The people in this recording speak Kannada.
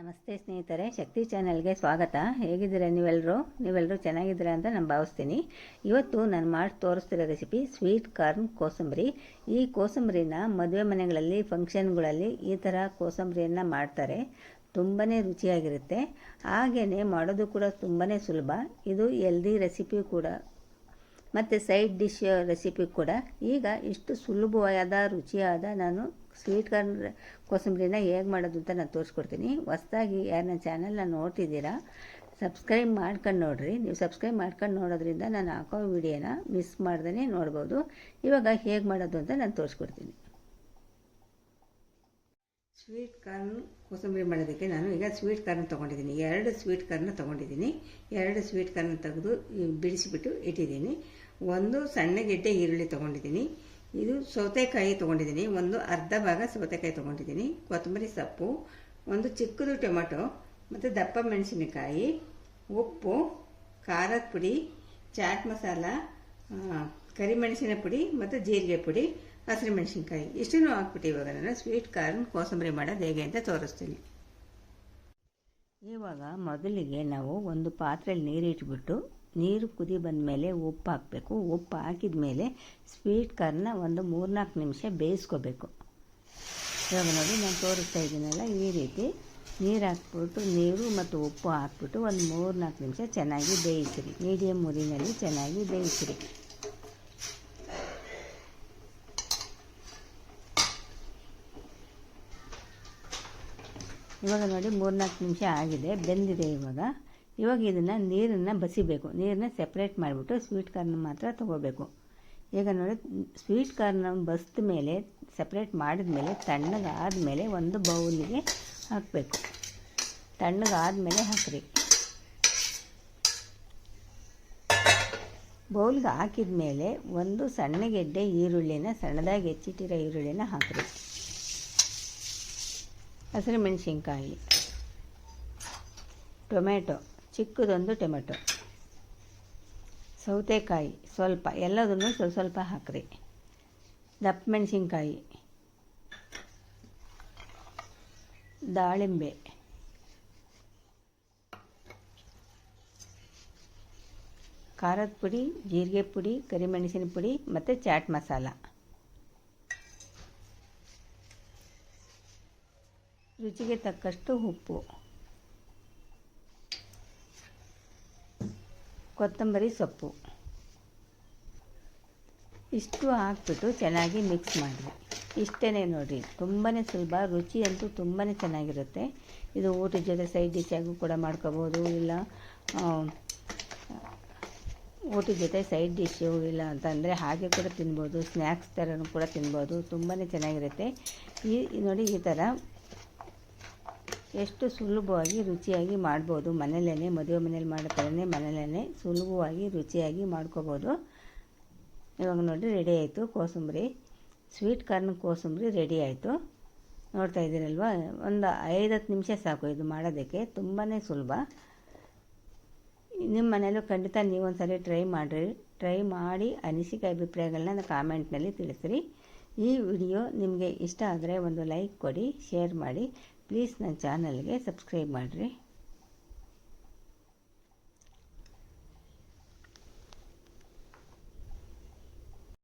ನಮಸ್ತೆ ಸ್ನೇಹಿತರೆ, ಶಕ್ತಿ ಚಾನೆಲ್ಗೆ ಸ್ವಾಗತ. ಹೇಗಿದ್ದೀರಾ ನೀವೆಲ್ಲರೂ ಚೆನ್ನಾಗಿದ್ದೀರಾ ಅಂತ ನಾನು ಭಾವಿಸ್ತೀನಿ. ಇವತ್ತು ನಾನು ಮಾಡಿ ತೋರಿಸ್ತಿರೋ ರೆಸಿಪಿ ಸ್ವೀಟ್ ಕಾರ್ನ್ ಕೋಸಂಬರಿ. ಈ ಕೋಸಂಬರಿನ ಮದುವೆ ಮನೆಗಳಲ್ಲಿ ಫಂಕ್ಷನ್ಗಳಲ್ಲಿ ಈ ಥರ ಕೋಸಂಬರಿಯನ್ನು ಮಾಡ್ತಾರೆ. ತುಂಬಾ ರುಚಿಯಾಗಿರುತ್ತೆ. ಹಾಗೆಯೇ ಮಾಡೋದು ಕೂಡ ತುಂಬಾ ಸುಲಭ. ಇದು ಹೆಲ್ದಿ ರೆಸಿಪಿ ಕೂಡ ಮತ್ತು ಸೈಡ್ ಡಿಶ್ ರೆಸಿಪಿ ಕೂಡ. ಈಗ ಇಷ್ಟು ಸುಲಭವಾದ ರುಚಿಯಾದ ನಾನು ಸ್ವೀಟ್ ಕಾರ್ನ್ ಕೋಸಂಬರಿನ ಹೇಗೆ ಮಾಡೋದು ಅಂತ ನಾನು ತೋರಿಸ್ಕೊಡ್ತೀನಿ. ಹೊಸದಾಗಿ ಯಾರು ನನ್ನ ಚಾನಲ್ನ ನೋಡ್ತಿದ್ದೀರಾ ಸಬ್ಸ್ಕ್ರೈಬ್ ಮಾಡ್ಕೊಂಡು ನೋಡಿರಿ. ನೀವು ಸಬ್ಸ್ಕ್ರೈಬ್ ಮಾಡ್ಕೊಂಡು ನೋಡೋದ್ರಿಂದ ನಾನು ಹಾಕೋ ವಿಡಿಯೋನ ಮಿಸ್ ಮಾಡ್ದೇ ನೋಡ್ಬೋದು. ಇವಾಗ ಹೇಗೆ ಮಾಡೋದು ಅಂತ ನಾನು ತೋರಿಸ್ಕೊಡ್ತೀನಿ. ಸ್ವೀಟ್ ಕಾರ್ನ್ ಕೋಸಂಬರಿ ಮಾಡೋದಕ್ಕೆ ನಾನು ಈಗ ಸ್ವೀಟ್ ಕಾರ್ನ್ ತೊಗೊಂಡಿದ್ದೀನಿ. 2 ಸ್ವೀಟ್ ಕಾರ್ನ ತೊಗೊಂಡಿದ್ದೀನಿ. 2 ಸ್ವೀಟ್ ಕಾರ್ನ ತೆಗೆದು ಬಿಡಿಸಿಬಿಟ್ಟು ಇಟ್ಟಿದ್ದೀನಿ. ಒಂದು ಸಣ್ಣ ಗೆಡ್ಡೆ ಈರುಳ್ಳಿ ತೊಗೊಂಡಿದ್ದೀನಿ. ಇದು ಸೌತೆಕಾಯಿ ತೊಗೊಂಡಿದ್ದೀನಿ. ಒಂದು ಅರ್ಧ ಭಾಗ ಸೌತೆಕಾಯಿ ತೊಗೊಂಡಿದ್ದೀನಿ. ಕೊತ್ತಂಬರಿ ಸೊಪ್ಪು, ಒಂದು ಚಿಕ್ಕದು ಟೊಮೆಟೊ ಮತ್ತು ದಪ್ಪ ಮೆಣಸಿನಕಾಯಿ, ಉಪ್ಪು, ಖಾರದ ಪುಡಿ, ಚಾಟ್ ಮಸಾಲ, ಕರಿಮೆಣಸಿನ ಪುಡಿ ಮತ್ತು ಜೀರಿಗೆ ಪುಡಿ, ಹಸಿರು ಮೆಣಸಿನ್ಕಾಯಿ ಇಷ್ಟನ್ನು ಹಾಕ್ಬಿಟ್ಟು ಇವಾಗ ನಾನು ಸ್ವೀಟ್ ಕಾರ್ನ್ ಕೋಸಂಬರಿ ಮಾಡೋದು ಹೇಗೆ ಅಂತ ತೋರಿಸ್ತೀನಿ. ಇವಾಗ ಮೊದಲಿಗೆ ನಾವು ಒಂದು ಪಾತ್ರೆಯಲ್ಲಿ ನೀರಿಟ್ಬಿಟ್ಟು ನೀರು ಕುದಿ ಬಂದ ಮೇಲೆ ಉಪ್ಪು ಹಾಕಬೇಕು. ಉಪ್ಪು ಹಾಕಿದ ಮೇಲೆ ಸ್ವೀಟ್ ಕಾರ್ನ ಒಂದು 3-4 ನಿಮಿಷ ಬೇಯಿಸ್ಕೋಬೇಕು. ಇವಾಗ ನೋಡಿ ನಾನು ತೋರಿಸ್ತಾ ಇದ್ದೀನಲ್ಲ, ಈ ರೀತಿ ನೀರು ಹಾಕ್ಬಿಟ್ಟು ನೀರು ಮತ್ತು ಉಪ್ಪು ಹಾಕ್ಬಿಟ್ಟು ಒಂದು 3-4 ನಿಮಿಷ ಚೆನ್ನಾಗಿ ಬೇಯಿಸಿರಿ. ಮೀಡಿಯಮ್ ಉರಿನಲ್ಲಿ ಚೆನ್ನಾಗಿ ಬೇಯಿಸಿರಿ. ಇವಾಗ ನೋಡಿ 3-4 ನಿಮಿಷ ಆಗಿದೆ, ಬೆಂದಿದೆ. ಇವಾಗ ಇದನ್ನು ನೀರನ್ನು ಬಸಿಬೇಕು. ನೀರನ್ನ ಸೆಪ್ರೇಟ್ ಮಾಡಿಬಿಟ್ಟು ಸ್ವೀಟ್ ಕಾರ್ನ ಮಾತ್ರ ತೊಗೋಬೇಕು. ಈಗ ನೋಡಿ ಸ್ವೀಟ್ ಕಾರ್ನ ಬಸಿದ ಮೇಲೆ ಸೆಪ್ರೇಟ್ ಮಾಡಿದ ಮೇಲೆ ತಣ್ಣಗಾದಮೇಲೆ ಒಂದು ಬೌಲಿಗೆ ಹಾಕಬೇಕು. ತಣ್ಣಗಾದಮೇಲೆ ಹಾಕಿರಿ. ಬೌಲ್ಗೆ ಹಾಕಿದ ಮೇಲೆ ಒಂದು ಸಣ್ಣ ಗೆಡ್ಡೆ ಈರುಳ್ಳಿನ ಸಣ್ಣದಾಗಿ ಹೆಚ್ಚಿಟ್ಟಿರೋ ಈರುಳ್ಳಿನ ಹಾಕಿರಿ. ಹಸಿರು ಮೆಣಸಿನ್ಕಾಯಿ, ಟೊಮೆಟೊ, ಚಿಕ್ಕದೊಂದು ಟೊಮೆಟೊ, ಸೌತೆಕಾಯಿ ಸ್ವಲ್ಪ, ಎಲ್ಲದನ್ನು ಸ್ವಲ್ಪ ಹಾಕಿರಿ. ದಪ್ಪ ಮೆಣಸಿನ್ಕಾಯಿ, ದಾಳಿಂಬೆ, ಖಾರದ ಪುಡಿ, ಜೀರಿಗೆ ಪುಡಿ, ಕರಿಮೆಣಸಿನ ಪುಡಿ ಮತ್ತು ಚಾಟ್ ಮಸಾಲ, ರುಚಿಗೆ ತಕ್ಕಷ್ಟು ಉಪ್ಪು, ಕೊತ್ತಂಬರಿ ಸೊಪ್ಪು ಇಷ್ಟು ಹಾಕ್ಬಿಟ್ಟು ಚೆನ್ನಾಗಿ ಮಿಕ್ಸ್ ಮಾಡಿರಿ. ಇಷ್ಟೇ ನೋಡಿರಿ, ತುಂಬಾ ಸುಲಭ. ರುಚಿ ಅಂತೂ ತುಂಬಾ ಚೆನ್ನಾಗಿರುತ್ತೆ. ಇದು ಊಟದ ಜೊತೆ ಸೈಡ್ ಡಿಶ್ ಆಗೂ ಕೂಡ ಮಾಡ್ಕೋಬೋದು, ಇಲ್ಲ ಊಟದ ಜೊತೆ ಸೈಡ್ ಡಿಶ್ಶು ಇಲ್ಲ ಅಂತಂದರೆ ಹಾಗೆ ಕೂಡ ತಿನ್ಬೋದು. ಸ್ನ್ಯಾಕ್ಸ್ ಥರನೂ ಕೂಡ ತಿನ್ಬೋದು. ತುಂಬಾ ಚೆನ್ನಾಗಿರುತ್ತೆ. ನೋಡಿ ಈ ಥರ ಎಷ್ಟು ಸುಲಭವಾಗಿ ರುಚಿಯಾಗಿ ಮಾಡ್ಬೋದು. ಮನೆಯಲ್ಲೇ ಮದುವೆ ಮನೇಲಿ ಮಾಡೋ ಥರನೇ ಮನೆಯಲ್ಲೇ ಸುಲಭವಾಗಿ ರುಚಿಯಾಗಿ ಮಾಡ್ಕೋಬೋದು. ಇವಾಗ ನೋಡಿ ರೆಡಿ ಆಯಿತು ಕೋಸಂಬರಿ. ಸ್ವೀಟ್ ಕಾರ್ನ್ ಕೋಸಂಬರಿ ರೆಡಿ ಆಯಿತು. ನೋಡ್ತಾ ಇದ್ದೀರಲ್ವ, ಒಂದು 5-10 ನಿಮಿಷ ಸಾಕು ಇದು ಮಾಡೋದಕ್ಕೆ. ತುಂಬಾ ಸುಲಭ. ನಿಮ್ಮ ಮನೆಯಲ್ಲೂ ಖಂಡಿತ ನೀವೊಂದು ಸಲ ಟ್ರೈ ಮಾಡಿ ಅನಿಸಿಕೆ ಅಭಿಪ್ರಾಯಗಳನ್ನ ಕಾಮೆಂಟ್ನಲ್ಲಿ ತಿಳಿಸಿರಿ. ಈ ವಿಡಿಯೋ ನಿಮಗೆ ಇಷ್ಟ ಆದರೆ ಒಂದು ಲೈಕ್ ಕೊಡಿ, ಶೇರ್ ಮಾಡಿ. ಪ್ಲೀಸ್ ನನ್ನ ಚಾನಲ್ಗೆ ಸಬ್ಸ್ಕ್ರೈಬ್ ಮಾಡಿರಿ.